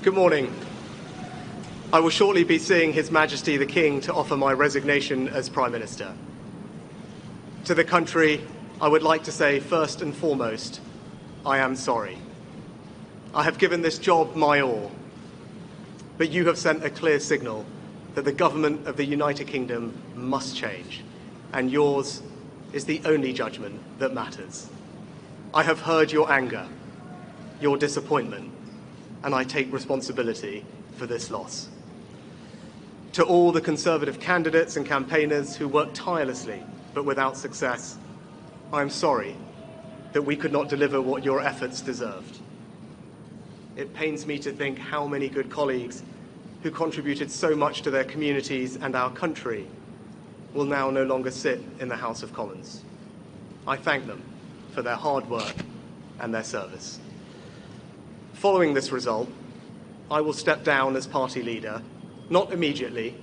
Good morning. I will shortly be seeing His Majesty the King to offer my resignation as Prime Minister. To the country, I would like to say first and foremost, I am sorry. I have given this job my all, but you have sent a clear signal that the government of the United Kingdom must change, and yours is the only judgment that matters. I have heard your anger, your disappointment, and I take responsibility for this loss. To all the Conservative candidates and campaigners who worked tirelessly but without success, I am sorry that we could not deliver what your efforts deserved. It pains me to think how many good colleagues who contributed so much to their communities and our country will now no longer sit in the House of Commons. I thank them for their hard work and their service. Following this result, I will step down as party leader, not immediately,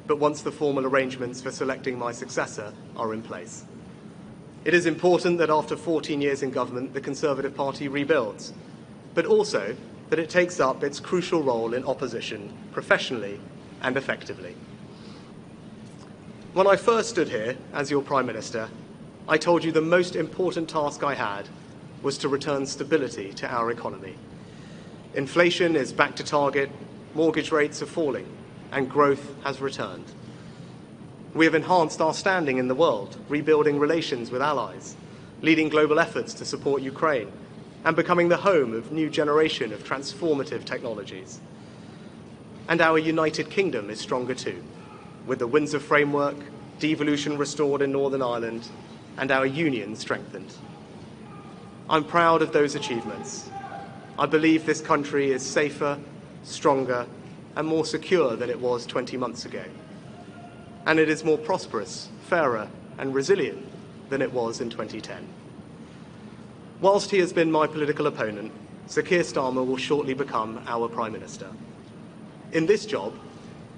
but once the formal arrangements for selecting my successor are in place. It is important that after 14 years in government, the Conservative Party rebuilds, but also that it takes up its crucial role in opposition professionally and effectively. When I first stood here as your Prime Minister, I told you the most important task I had was to return stability to our economy. Inflation is back to target, mortgage rates are falling, and growth has returned. We have enhanced our standing in the world, rebuilding relations with allies, leading global efforts to support Ukraine, and becoming the home of a new generation of transformative technologies. And our United Kingdom is stronger too, with the Windsor Framework, devolution restored in Northern Ireland, and our union strengthened. I'm proud of those achievements. I believe this country is safer, stronger, and more secure than it was 20 months ago. And it is more prosperous, fairer, and resilient than it was in 2010. Whilst he has been my political opponent, Sir Keir Starmer will shortly become our Prime Minister. In this job,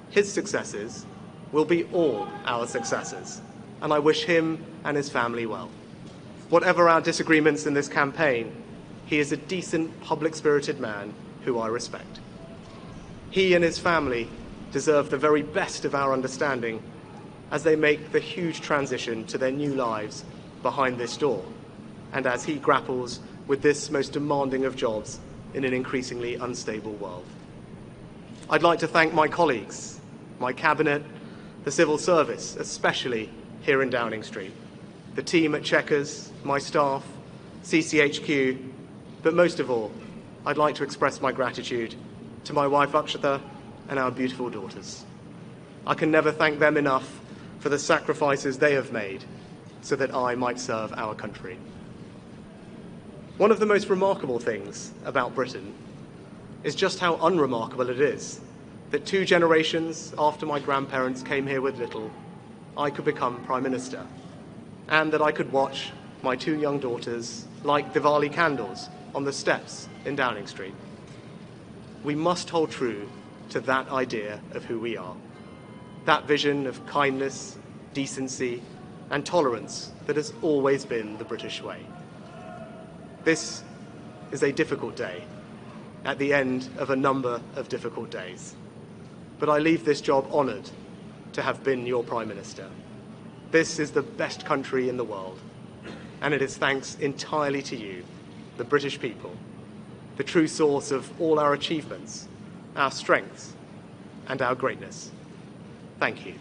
his successes will be all our successors, and I wish him and his family well. Whatever our disagreements in this campaign, he is a decent, public-spirited man who I respect. He and his family deserve the very best of our understanding as they make the huge transition to their new lives behind this door, and as he grapples with this most demanding of jobs in an increasingly unstable world. I'd like to thank my colleagues, my cabinet, the civil service, especially here in Downing Street, the team at Chequers, my staff, CCHQ, but most of all, I'd like to express my gratitude to my wife Akshata and our beautiful daughters. I can never thank them enough for the sacrifices they have made so that I might serve our country. One of the most remarkable things about Britain is just how unremarkable it is that 2 generations after my grandparents came here with little, I could become Prime Minister, and that I could watch my 2 young daughters light Diwali candles on the steps in Downing Street. We must hold true to that idea of who we are, that vision of kindness, decency, and tolerance that has always been the British way. This is a difficult day, at the end of a number of difficult days. But I leave this job honoured to have been your Prime Minister. This is the best country in the world, and it is thanks entirely to you, the British people, the true source of all our achievements, our strengths, and our greatness. Thank you.